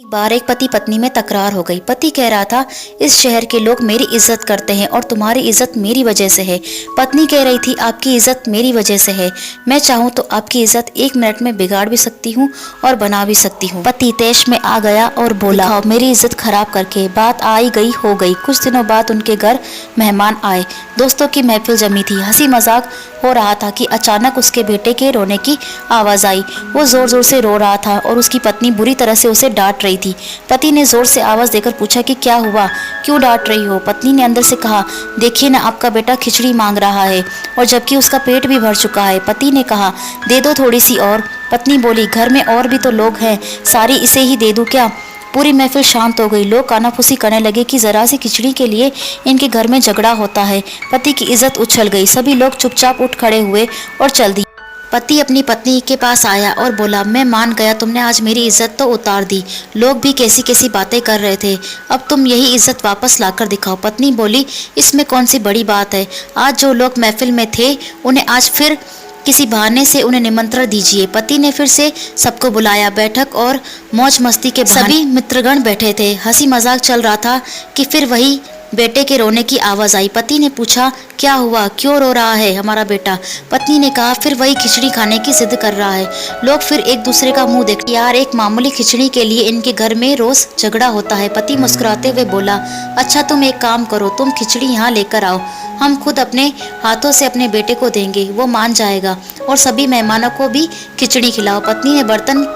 बार एक पति पत्नी में तकरार हो गई। पति कह रहा था, इस शहर के लोग मेरी इज्जत करते हैं और तुम्हारी इज्जत मेरी वजह से है। पत्नी कह रही थी, आपकी इज्जत मेरी वजह से है। मैं चाहूँ तो आपकी इज्जत 1 मिनट में बिगाड़ भी सकती हूँ और बना भी सकती हूँ। पति तेश में आ गया और बोला, मेरी इज्जत खराब करके। बात आई गई हो गई। कुछ दिनों बाद उनके घर मेहमान आए। दोस्तों की महफिल जमी थी। हंसी मजाक हो रहा था कि अचानक उसके बेटे के रोने की आवाज आई। वो जोर जोर से रो रहा था और उसकी पत्नी बुरी तरह से उसे डांट रही थी। पति ने जोर से आवाज देकर पूछा कि क्या हुआ, क्यों डांट रही हो? पत्नी ने अंदर से कहा, देखिए ना, आपका बेटा खिचड़ी मांग रहा है और जबकि उसका पेट भी भर चुका है। पति ने कहा, दे दो थोड़ी सी और। पत्नी बोली, घर में और भी तो लोग हैं, सारी इसे ही दे दूं क्या? पूरी महफिल शांत हो गई। लोग कानाफूसी करने लगे कि जरा सी खिचड़ी के लिए इनके घर में झगड़ा होता है। पति की इज्जत उछल गई। सभी लोग चुपचाप उठ खड़े हुए और चल दिए। पति अपनी पत्नी के पास आया और बोला, मैं मान गया, तुमने आज मेरी इज्जत तो उतार दी। लोग भी कैसी कैसी बातें कर रहे थे, अब तुम यही इज्जत वापस लाकर दिखाओ। पत्नी बोली, इसमें कौन सी बड़ी बात है? आज जो लोग महफिल में थे उन्हें आज फिर किसी बहाने से उन्हें निमंत्रण दीजिए। पति ने फिर से सबको बुलाया। बैठक और मौज मस्ती के बहाने सभी मित्रगण बैठे थे। हंसी मजाक चल रहा था कि फिर वही बेटे के रोने की आवाज आई। पति ने पूछा, क्या हुआ, क्यों रो रहा है हमारा बेटा? पत्नी ने कहा, फिर वही खिचड़ी खाने की जिद कर रहा है। लोग फिर एक दूसरे का मुंह देख, यार, एक मामूली खिचड़ी के लिए इनके घर में रोज झगड़ा होता है। पति मुस्कुराते हुए बोला, अच्छा तुम एक काम करो, तुम खिचड़ी यहाँ लेकर आओ, हम खुद अपने हाथों से अपने बेटे को देंगे, वो मान जाएगा, और सभी मेहमानों को भी खिचड़ी खिलाओ। पत्नी ने बर्तन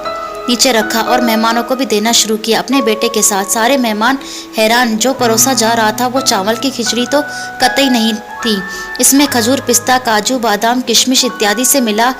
नीचे रखा और मेहमानों को भी देना शुरू किया अपने बेटे के साथ। सारे मेहमान हैरान। जो परोसा जा रहा था वो चावल की खिचड़ी तो कतई नहीं थी। इसमें खजूर, पिस्ता, काजू, बादाम, किशमिश इत्यादि से मिला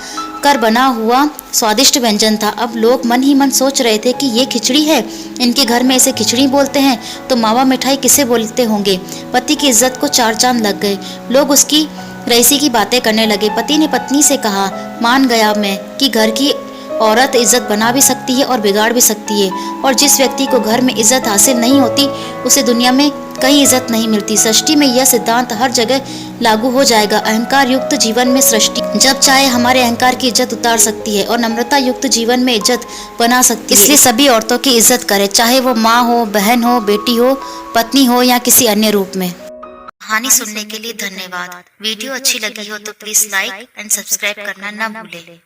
कर बना हुआ स्वादिष्ट व्यंजन था। अब लोग मन ही मन सोच रहे थे कि ये खिचड़ी है, इनके घर में इसे खिचड़ी बोलते हैं तो मावा मिठाई किसे बोलते होंगे। पति की इज्जत को 4 चांद लग गए। लोग उसकी रईसी की बातें करने लगे। पति ने पत्नी से कहा, मान गया मैं कि घर की औरत इज्जत बना भी सकती है और बिगाड़ भी सकती है, और जिस व्यक्ति को घर में इज्जत हासिल नहीं होती उसे दुनिया में कहीं इज्जत नहीं मिलती। सृष्टि में यह सिद्धांत हर जगह लागू हो जाएगा। अहंकार युक्त जीवन में सृष्टि जब चाहे हमारे अहंकार की इज्जत उतार सकती है और नम्रता युक्त जीवन में इज्जत बना सकती है। इसलिए सभी औरतों की इज्जत करें, चाहे वो माँ हो, बहन हो, बेटी हो, पत्नी हो या किसी अन्य रूप में। कहानी सुनने के लिए धन्यवाद। वीडियो अच्छी लगी हो तो प्लीज लाइक एंड सब्सक्राइब करना न भूलें।